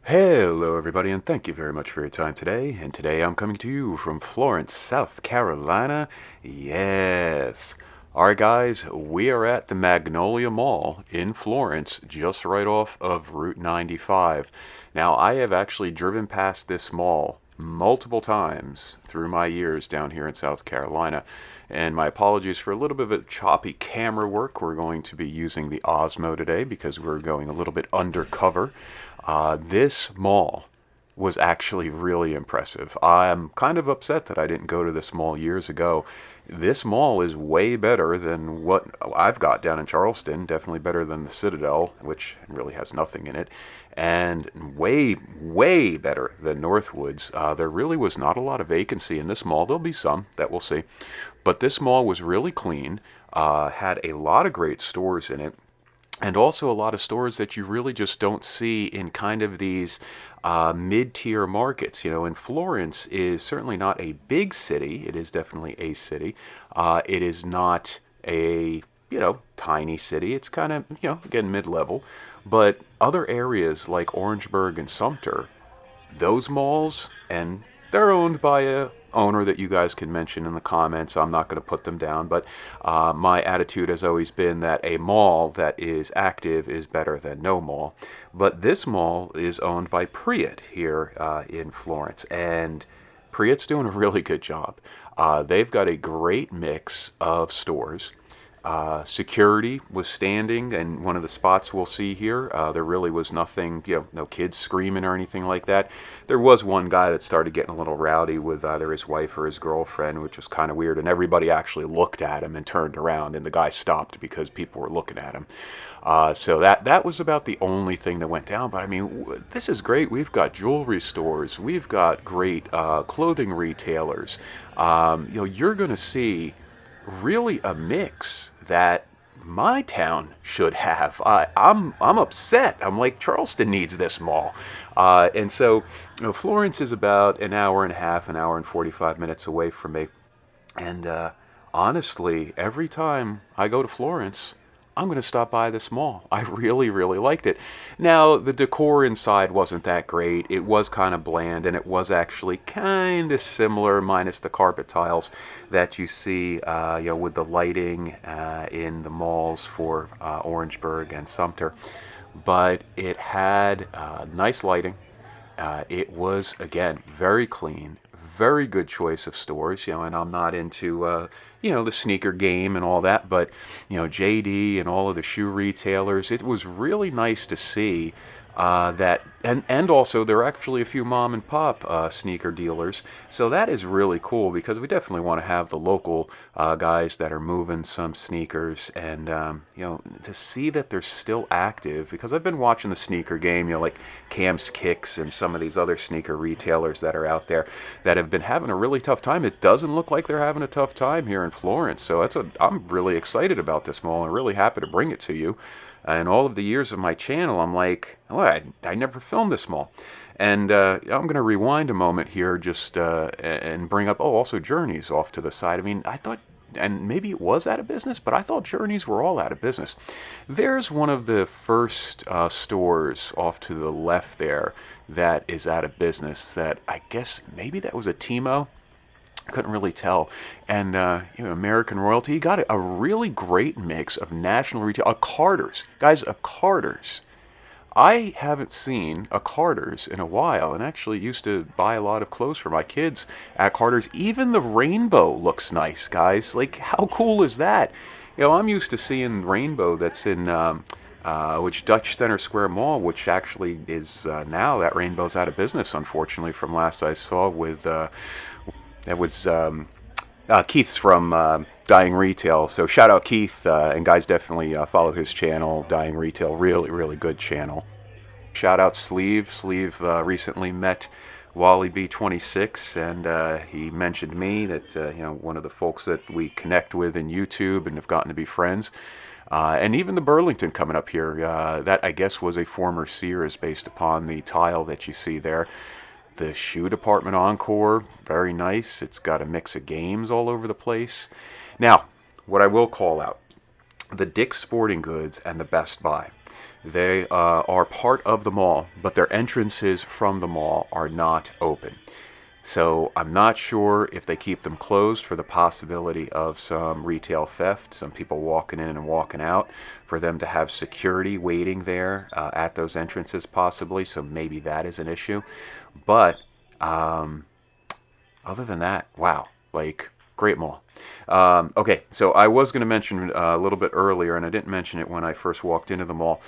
Hello, everybody, and thank you very much for your time today. And today I'm coming to you from Florence, South Carolina. Yes. Alright, guys, we are at the Magnolia Mall in Florence, just right off of Route 95. Now, I have actually driven past this mall multiple times through my years down here in South Carolina. And my apologies for a little bit of choppy camera work. We're going to be using the Osmo today because we're going a little bit undercover. This mall was actually really impressive. I'm kind of upset that I didn't go to this mall years ago. This mall is way better than what I've got down in Charleston, definitely better than the Citadel, which really has nothing in it, and way, way better than Northwoods. There really was not a lot of vacancy in this mall. There'll be some that we'll see. But this mall was really clean, had a lot of great stores in it, and also a lot of stores that you really just don't see in kind of these mid-tier markets. You know, and Florence is certainly not a big city. It is definitely a city. It is not a, tiny city. It's kind of, again, mid-level. But other areas like Orangeburg and Sumter, those malls, and they're owned by a owner that you guys can mention in the comments. I'm not going to put them down, but my attitude has always been that a mall that is active is better than no mall. But this mall is owned by Priet here in Florence, and Priet's doing a really good job. They've got a great mix of stores. Security was standing, and one of the spots we'll see here, there really was nothing, no kids screaming or anything like that. There was one guy that started getting a little rowdy with either his wife or his girlfriend, which was kind of weird, and everybody actually looked at him and turned around, and the guy stopped because people were looking at him. So that was about the only thing that went down. But I mean, this is great. We've got jewelry stores. We've got great clothing retailers. You're going to see really a mix that my town should have. I'm upset. I'm like, Charleston needs this mall. And so, Florence is about an hour and a half, an hour and 45 minutes away from me. And honestly, every time I go to Florence, I'm going to stop by this mall. I really, really liked it. Now, the decor inside wasn't that great. It was kind of bland, and it was actually kind of similar, minus the carpet tiles that you see, with the lighting in the malls for Orangeburg and Sumter. But it had nice lighting. It was, again, very clean, very good choice of stores, and I'm not into, the sneaker game and all that, but, JD and all of the shoe retailers, it was really nice to see that, and also there are actually a few mom and pop sneaker dealers, so that is really cool because we definitely want to have the local guys that are moving some sneakers, and to see that they're still active, because I've been watching the sneaker game, like Cam's Kicks and some of these other sneaker retailers that are out there that have been having a really tough time. It doesn't look like they're having a tough time here in Florence, so I'm really excited about this mall and really happy to bring it to you. In all of the years of my channel, I'm like, oh, I never filmed this mall. And I'm going to rewind a moment here just and bring up, also Journeys off to the side. I mean, I thought, and maybe it was out of business, but I thought Journeys were all out of business. There's one of the first stores off to the left there that is out of business that I guess maybe that was a Timo. Couldn't really tell. And American Royalty got a really great mix of national retail. A Carter's, guys, a Carter's. I haven't seen a Carter's in a while, and actually used to buy a lot of clothes for my kids at Carter's. Even the rainbow looks nice, guys. Like, how cool is that? I'm used to seeing rainbow that's in which Dutch Center Square Mall, which actually is now that rainbow's out of business, unfortunately, from last I saw with. That was Keith's from Dying Retail. So shout out Keith, and guys, definitely follow his channel, Dying Retail. Really, really good channel. Shout out Sleeve. Sleeve recently met Wally B26, and he mentioned me that one of the folks that we connect with in YouTube and have gotten to be friends. And even the Burlington coming up here, that I guess was a former Sears based upon the tile that you see there. The shoe department Encore, very nice. It's got a mix of games all over the place. Now, what I will call out, the Dick's Sporting Goods and the Best Buy. They are part of the mall, but their entrances from the mall are not open. So I'm not sure if they keep them closed for the possibility of some retail theft, some people walking in and walking out, for them to have security waiting there at those entrances possibly. So maybe that is an issue. But other than that, wow, like great mall. Okay, so I was going to mention a little bit earlier, and I didn't mention it when I first walked into the mall.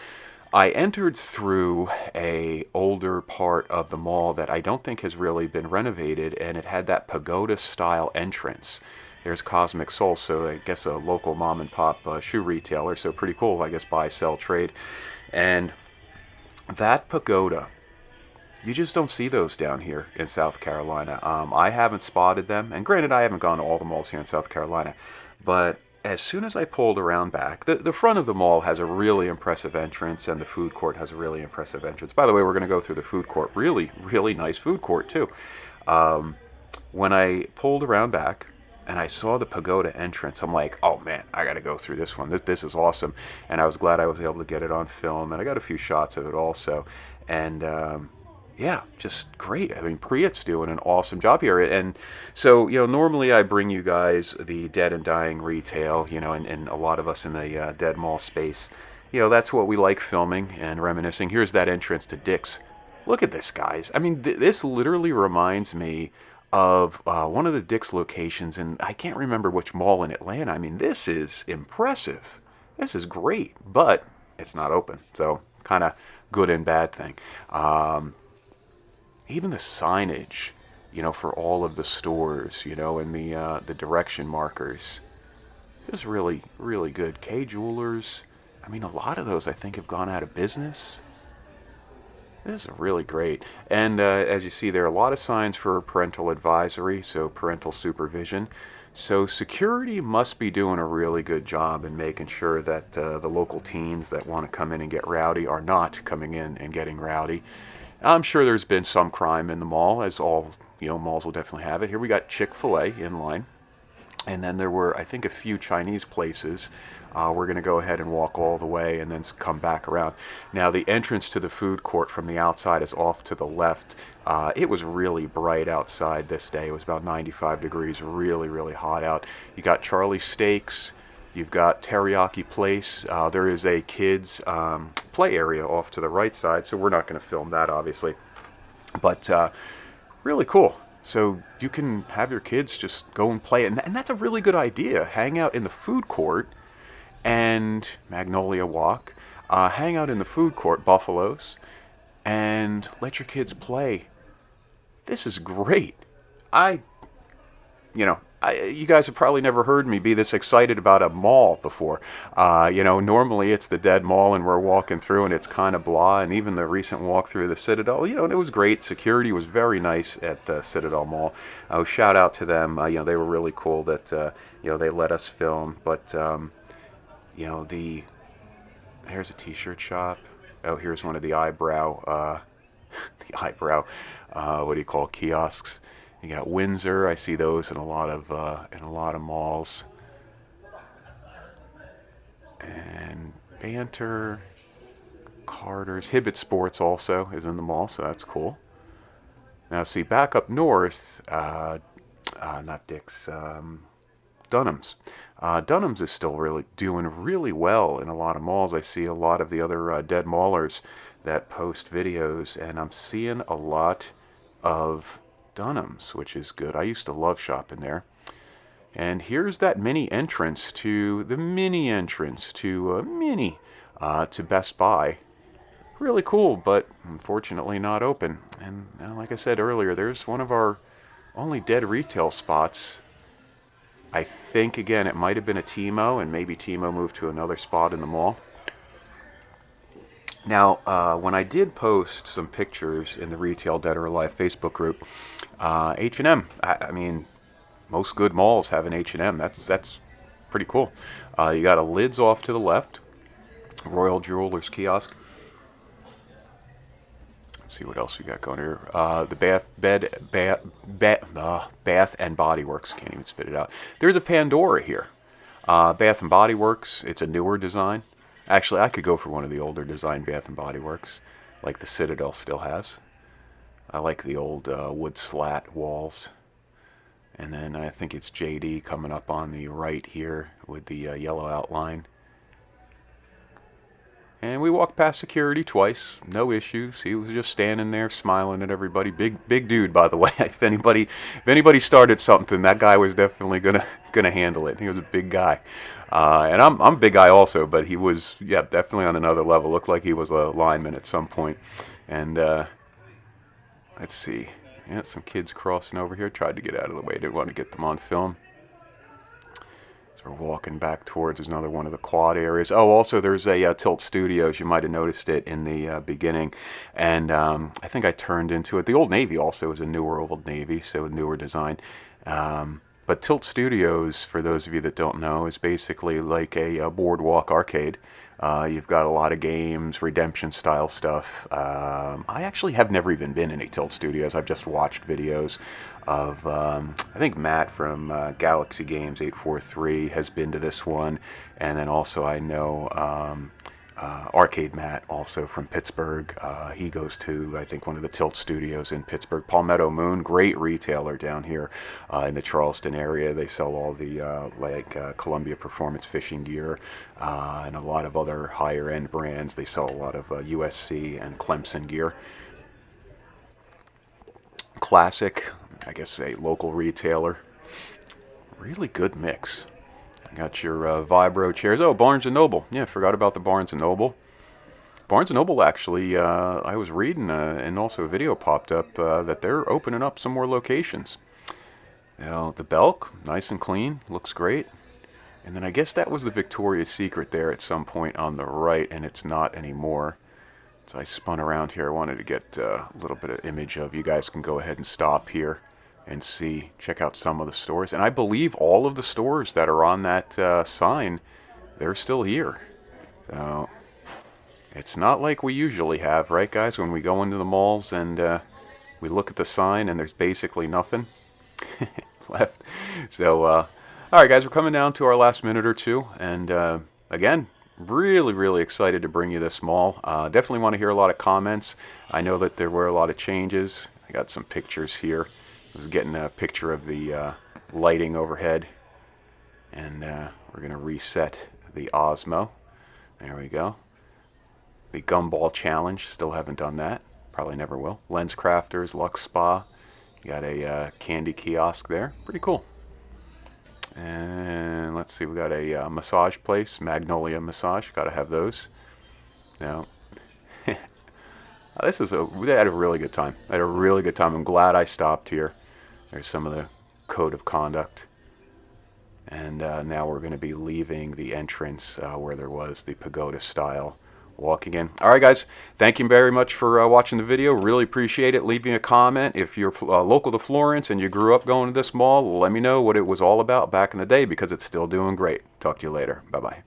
I entered through a older part of the mall that I don't think has really been renovated, and it had that pagoda style entrance. There's Cosmic Soul, so I guess a local mom and pop shoe retailer, so pretty cool, I guess, buy, sell, trade. And that pagoda, you just don't see those down here in South Carolina. I haven't spotted them, and granted, I haven't gone to all the malls here in South Carolina, but as soon as I pulled around back, the front of the mall has a really impressive entrance, and the food court has a really impressive entrance. By the way, we're going to go through the food court. Really, really nice food court, too. When I pulled around back and I saw the pagoda entrance, I'm like, oh man, I got to go through this one. This is awesome. And I was glad I was able to get it on film, and I got a few shots of it also. And yeah, just great. I mean, Priet's doing an awesome job here. And so, normally I bring you guys the dead and dying retail, and a lot of us in the dead mall space, that's what we like filming and reminiscing. Here's that entrance to Dick's. Look at this, guys. I mean, this literally reminds me of one of the Dick's locations, and I can't remember which mall in Atlanta. I mean, this is impressive. This is great, but it's not open. So, kind of good and bad thing. Even the signage, for all of the stores, and the direction markers, is really, really good. K Jewelers, I mean, a lot of those I think have gone out of business. This is really great. And as you see, there are a lot of signs for parental advisory, so parental supervision. So security must be doing a really good job in making sure that the local teens that want to come in and get rowdy are not coming in and getting rowdy. I'm sure there's been some crime in the mall, as all malls will definitely have it. Here we got Chick-fil-A in line, and then there were, I think, a few Chinese places. We're going to go ahead and walk all the way and then come back around. Now, the entrance to the food court from the outside is off to the left. It was really bright outside this day. It was about 95 degrees, really, really hot out. You got Charlie's Steaks. You've got Teriyaki Place. There is a kids play area off to the right side, so we're not going to film that, obviously. But really cool. So you can have your kids just go and play. And that's a really good idea. Hang out in the food court and Magnolia Walk. Hang out in the food court, Buffalo's, and let your kids play. This is great. You guys have probably never heard me be this excited about a mall before. Normally it's the dead mall and we're walking through and it's kind of blah. And even the recent walk through the Citadel, and it was great. Security was very nice at the Citadel Mall. Shout out to them. They were really cool that, they let us film. But, here's a t-shirt shop. Oh, here's one of the eyebrow, kiosks. You got Windsor. I see those in a lot of malls. And Banter, Carter's, Hibbett Sports also is in the mall, so that's cool. Now, see, back up north, not Dick's, Dunham's. Dunham's is still really doing really well in a lot of malls. I see a lot of the other dead maulers that post videos, and I'm seeing a lot of Dunham's, which is good. I used to love shopping there. And here's that mini entrance to to Best Buy. Really cool, but unfortunately not open. And like I said earlier, there's one of our only dead retail spots. I think, again, it might have been a Timo, and maybe Timo moved to another spot in the mall. Now, when I did post some pictures in the Retail Dead or Alive Facebook group, H&M, I mean, most good malls have an H&M. That's pretty cool. You got a Lids off to the left, Royal Jewelers kiosk. Let's see what else we got going here. The Bath and Body Works. Can't even spit it out. There's a Pandora here. Bath and Body Works. It's a newer design. Actually, I could go for one of the older design Bath and Body Works, like the Citadel still has. I like the old wood slat walls. And then I think it's JD coming up on the right here with the yellow outline. And we walked past security twice, no issues. He was just standing there smiling at everybody. Big dude, by the way. If anybody started something, that guy was definitely gonna handle it. He was a big guy, and I'm a big guy also, but he was, yeah, definitely on another level. Looked like he was a lineman at some point. And let's see, yeah, some kids crossing over here. Tried to get out of the way. Didn't want to get them on film. We're walking back towards another one of the quad areas. Oh, also there's a Tilt Studios. You might have noticed it in the beginning. And I think I turned into it. The Old Navy also is a newer Old Navy, so a newer design. But Tilt Studios, for those of you that don't know, is basically like a boardwalk arcade. You've got a lot of games, redemption style stuff. I actually have never even been in a Tilt Studios. I've just watched videos of, I think Matt from Galaxy Games 843 has been to this one, and then also I know Arcade Matt also from Pittsburgh. He goes to, I think, one of the Tilt Studios in Pittsburgh. Palmetto Moon, great retailer down here in the Charleston area. They sell all the Columbia Performance fishing gear and a lot of other higher end brands. They sell a lot of USC and Clemson gear. Classic, I guess a local retailer. Really good mix. Got your Vibro chairs. Oh, Barnes & Noble. Yeah, forgot about the Barnes & Noble. Barnes & Noble, actually, I was reading, and also a video popped up, that they're opening up some more locations. Now, the Belk, nice and clean, looks great. And then I guess that was the Victoria's Secret there at some point on the right, and it's not anymore. So I spun around here. I wanted to get a little bit of image of, you guys can go ahead and stop here and see, check out some of the stores. And I believe all of the stores that are on that sign, they're still here. So it's not like we usually have, right guys, when we go into the malls and we look at the sign and there's basically nothing left. So all right guys, we're coming down to our last minute or two, and again, really excited to bring you this mall. Definitely want to hear a lot of comments. I know that there were a lot of changes. I got some pictures here. I was getting a picture of the lighting overhead, and we're going to reset the Osmo. There we go. The Gumball Challenge, still haven't done that. Probably never will. Lens Crafters, Lux Spa. You got a candy kiosk there. Pretty cool. And let's see, we got a massage place, Magnolia Massage. Got to have those. Now, we had a really good time. I had a really good time. I'm glad I stopped here. There's some of the code of conduct. And now we're going to be leaving the entrance where there was the pagoda style walking in. All right, guys. Thank you very much for watching the video. Really appreciate it. Leave me a comment. If you're local to Florence and you grew up going to this mall, let me know what it was all about back in the day, because it's still doing great. Talk to you later. Bye-bye.